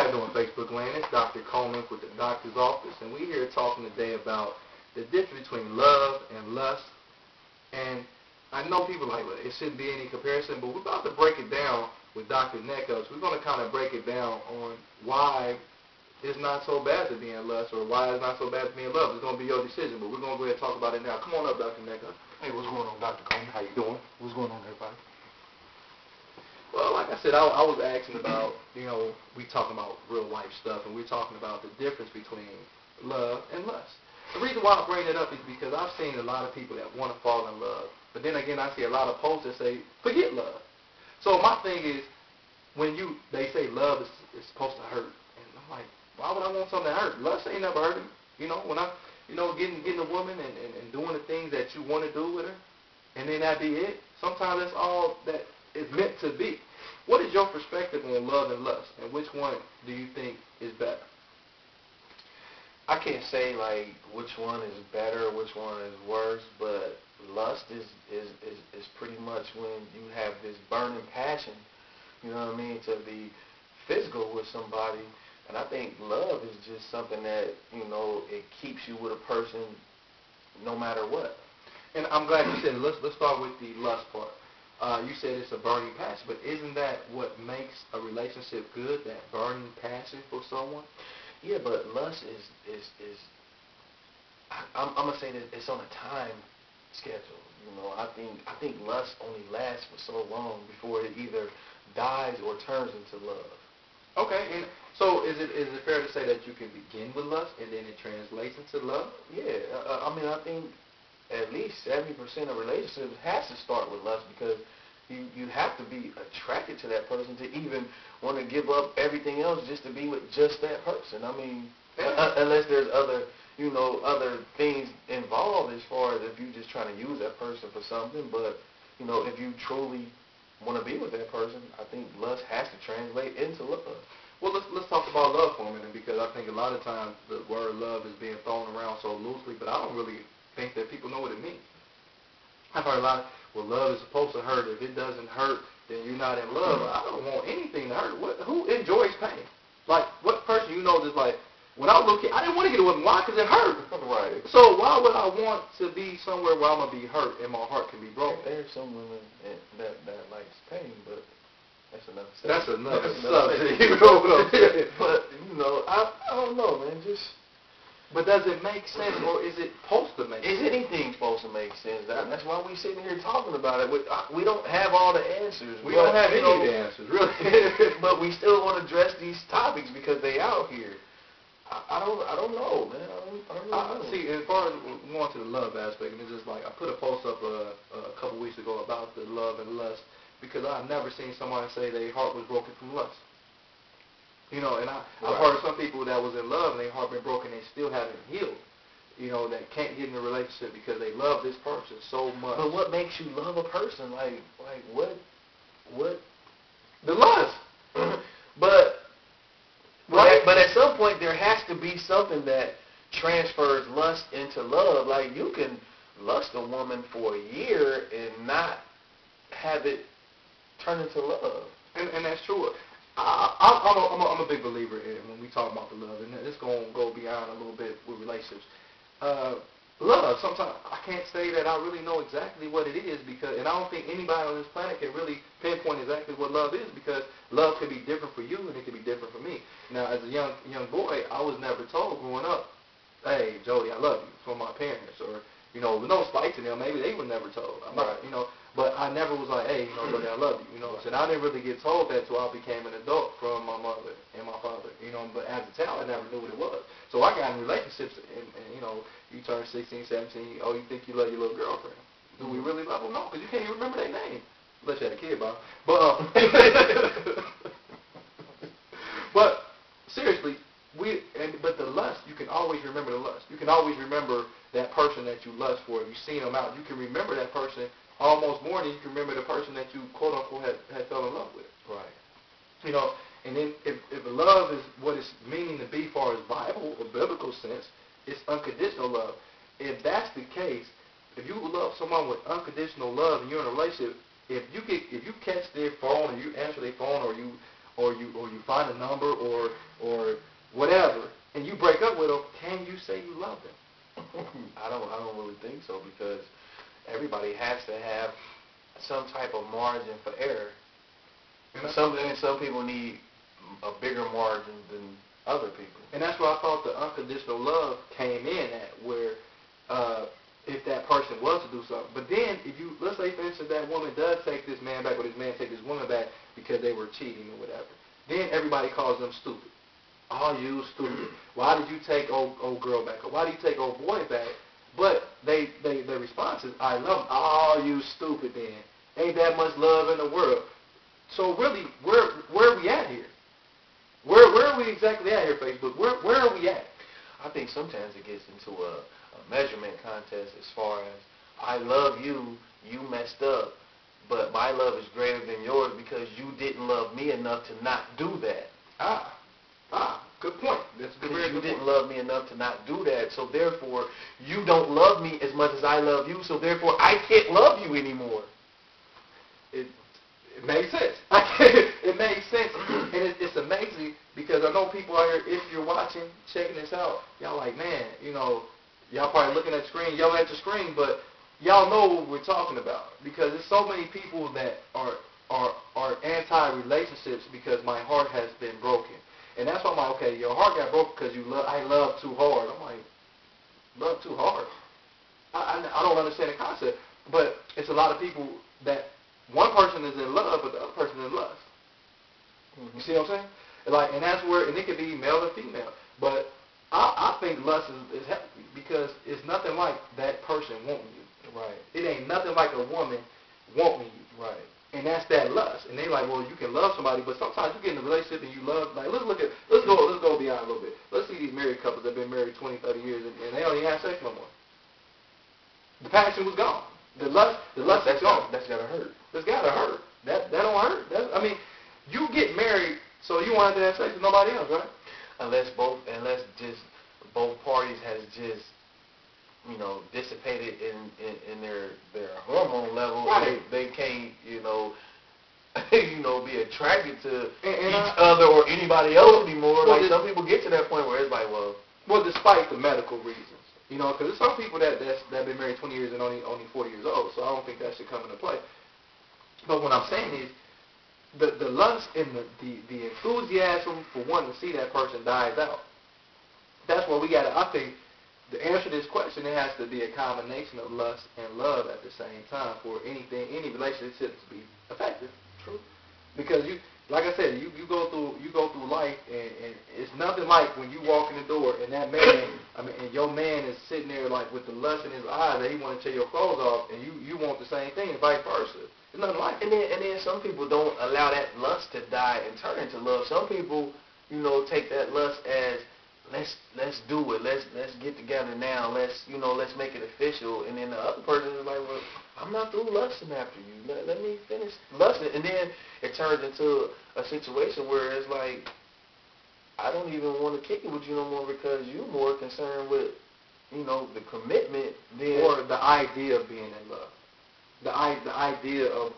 you doing, Facebook land? It's Dr. Coleman with the doctor's office, and we're here talking today about the difference between love and lust. And I know people are like, well, it shouldn't be any comparison, but we're about to break it down with Dr. Neckos. We're going to kind of break it down on why it's not so bad to be in lust, or why it's not so bad to be in love. It's going to be your decision, but we're going to go ahead and talk about it now. Come on up, Dr. Neckos. Hey, what's going on, Dr. Coleman? How you doing? What's going on, everybody? Well, like I said, I was asking about, we talking about real life stuff, and we're talking about the difference between love and lust. The reason why I bring it up is because I've seen a lot of people that want to fall in love, but then again, I see a lot of posts that say, forget love. So my thing is, when they say love is supposed to hurt, and I'm like, why would I want something that hurt? Lust ain't never hurting. When I, getting a woman and doing the things that you want to do with her, and then that be it. Sometimes that's all that is meant to be. What is your perspective on love and lust, and which one do you think is better? I can't say like which one is better, which one is worse, but lust is pretty much when you have this burning passion, you know what I mean, to be physical with somebody. And I think love is just something that, it keeps you with a person no matter what. And I'm glad you said it. Let's start with the lust part. You said it's a burning passion, but isn't that what makes a relationship good, that burning passion for someone? Yeah, but lust is I'm gonna say that it's on a time schedule. I think lust only lasts for so long before it either dies or turns into love. Okay, and so is it fair to say that you can begin with lust and then it translates into love? Yeah, I think at least 70% of relationships has to start with lust, because you have to be attracted to that person to even want to give up everything else just to be with just that person. I mean, unless there's other things involved, as far as if you're just trying to use that person for something. But, if you truly want to be with that person, I think lust has to translate into love. Well, let's talk about love for a minute, because I think a lot of times the word love is being thrown around so loosely, but I don't really think that people know what it means. I've heard a lot of, love is supposed to hurt. If it doesn't hurt, then you're not in love. I don't want anything to hurt. Who enjoys pain? Like, what person just like, when I was a little kid, I didn't want to get a woman. Why? Because it hurt. Right. So why would I want to be somewhere where I'm going to be hurt and my heart can be broken? There's some women that likes pain, but that's another subject. That's another subject. You know what I'm saying? But, I don't know, man. But does it make sense, or is it supposed to make sense? Is anything supposed to make sense? That's why we're sitting here talking about it. We don't have all the answers. We don't have any of the answers, really. But we still want to address these topics because they out here. I don't know, man. I don't know. See, as far as going to the love aspect, and it's just like I put a post up a couple weeks ago about the love and lust, because I've never seen somebody say their heart was broken from lust. And I've heard some people that was in love and their heart been broken, they still haven't healed. That can't get in a relationship because they love this person so much. But what makes you love a person? Like what? The lust. But right. But at some point there has to be something that transfers lust into love. Like, you can lust a woman for a year and not have it turn into love. And that's true. I'm a big believer in when we talk about the love, and it's going to go beyond a little bit with relationships. Love, sometimes I can't say that I really know exactly what it is, and I don't think anybody on this planet can really pinpoint exactly what love is, because love could be different for you and it could be different for me. Now, as a young boy, I was never told growing up, hey, Jody, I love you, from my parents, or with no spite to them. Maybe they were never told. I'm not, but I never was like, hey, Jody, I love you. So I didn't really get told that until I became an adult from my mother and my father. But as a child, I never knew what it was. So I got in relationships, and you turn 16, 17, you think you love your little girlfriend. Do we really love them? No, because you can't even remember their name. Unless you had a kid, Bob. But seriously, but the lust, you can always remember the lust. You can always remember that person that you lust for. If you've seen them out, you can remember that person almost more than you can remember the person that you, quote unquote, had fell in love with. Right. And then if love is what it's meaning to be, far as Bible or biblical sense, it's unconditional love. If that's the case, if you love someone with unconditional love and you're in a relationship, if you catch their phone or you answer their phone, or or you find a number or whatever, and you break up with them, can you say you love them? I don't really think so, because everybody has to have some type of margin for error. Some people need a bigger margin than other people. And that's where I thought the unconditional love came in at, where if that person was to do something. But then, if you, let's say, for instance, that woman does take this man back, or this man take this woman back because they were cheating or whatever, then everybody calls them stupid. Oh, you stupid. Why did you take old girl back? Or why do you take old boy back? But their response is, I love him. Oh, you stupid then. Ain't that much love in the world. So really, where are we at here? Where are we exactly at here, Facebook? Where are we at? I think sometimes it gets into a measurement contest as far as, I love you, you messed up, but my love is greater than yours because you didn't love me enough to not do that. Good point. That's a good point. You didn't love me enough to not do that, so therefore, you don't love me as much as I love you, so therefore, I can't love you anymore. It makes sense. It makes sense, and it's amazing, because I know people out here, if you're watching, checking this out, y'all like, man, y'all probably looking at the screen, yelling at the screen, but y'all know what we're talking about, because there's so many people that are anti-relationships because my heart has been broken. And that's why I'm like, okay, your heart got broken because I love too hard. I'm like, love too hard? I don't understand the concept. But it's a lot of people that one person is in love, but the other person is in lust. Mm-hmm. You see what I'm saying? And that's where, and it could be male or female. But I think lust is healthy, because it's nothing like that person wanting you. Right. It ain't nothing like a woman wanting you. Right. And that's that lust. And they like, well, you can love somebody, but sometimes you get in a relationship and you love, like, let's go beyond a little bit. Let's see these married couples that have been married 20, 30 years, and they don't even have sex no more. The passion was gone. The lust is gone. That's gotta hurt. That's gotta hurt. That don't hurt. You get married, so you want to have sex with nobody else, right? Unless both parties has just, dissipated in their hormone level. Right. They can't, be attracted to each other or anybody else anymore. Well, like some people get to that point where it's like, well, despite the medical reasons, because there's some people that been married 20 years and only 40 years old, so I don't think that should come into play. But what I'm saying is, the lust and the enthusiasm for wanting to see that person dies out. That's where we got to, I think, the answer to this question, it has to be a combination of lust and love at the same time for any relationship to be effective. True. Because like I said, you go through life, and it's nothing like when you walk in the door and that man, and your man is sitting there like with the lust in his eyes that he want to tear your clothes off, and you want the same thing, and vice versa. It's nothing like it. And then some people don't allow that lust to die and turn into love. Some people, take that lust as, let's do it. Let's get together now. Let's make it official. And then the other person is like, well, I'm not through lusting after you. Let me finish lusting. And then it turns into a situation where it's like, I don't even want to kick it with you no more because you're more concerned with, the commitment than, or the idea of being in love. The idea of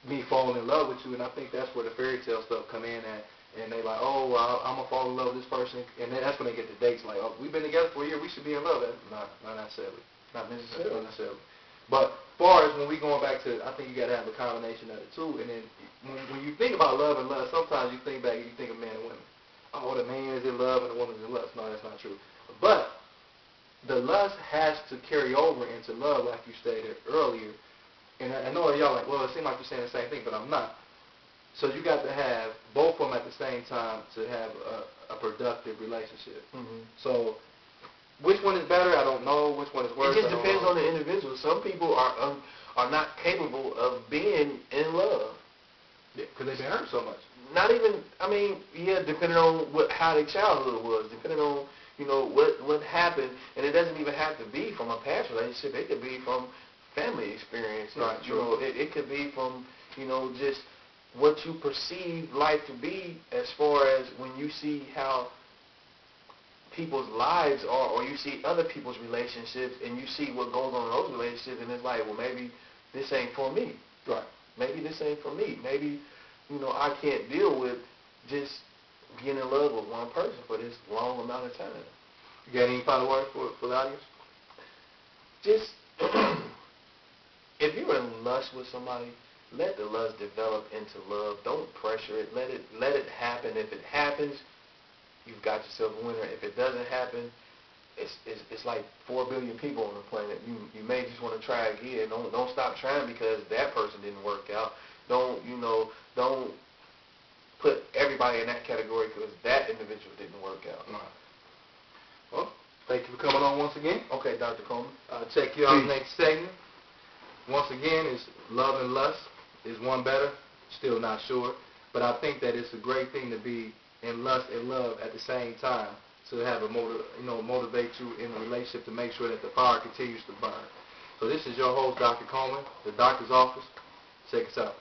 me falling in love with you, and I think that's where the fairy tale stuff come in at. And they like, oh, well, I'm going to fall in love with this person. And then that's when they get the dates like, oh, we've been together for a year, we should be in love. Not necessarily. Not necessarily. But as far as when we going back to, I think you got to have a combination of the two. And then when you think about love and lust, sometimes you think back and you think of men and women. Oh, the man is in love and the woman is in lust. No, that's not true. But the lust has to carry over into love, like you stated earlier. And I know y'all like, well, it seems like you're saying the same thing, but I'm not. So you got to have both of them at the same time to have a productive relationship. Mm-hmm. So which one is better? I don't know. Which one is worse? It just depends on the individual. Some people are not capable of being in love. Yeah, because they've been hurt so much. Not even, depending on how their childhood was, depending on, what happened. And it doesn't even have to be from a past relationship. It could be from family experience. Right. It could be from, just what you perceive life to be, as far as when you see how people's lives are, or you see other people's relationships, and you see what goes on in those relationships, and it's like, well, maybe this ain't for me. Right. Maybe this ain't for me. Maybe, I can't deal with just being in love with one person for this long amount of time. You got any final words for the audience? Just, if you're in lust with somebody, let the lust develop into love. Don't pressure it. Let it happen. If it happens, you've got yourself a winner. If it doesn't happen, it's like 4 billion people on the planet. You may just want to try again. Don't stop trying because that person didn't work out. Don't put everybody in that category because that individual didn't work out. All right. Well, thank you for coming on once again. Okay, Dr. Coleman. Check you out next segment. Once again, it's love and lust. Is one better? Still not sure. But I think that it's a great thing to be in lust and love at the same time, to have motivate you in a relationship to make sure that the fire continues to burn. So this is your host, Dr. Coleman, the doctor's office. Check us out.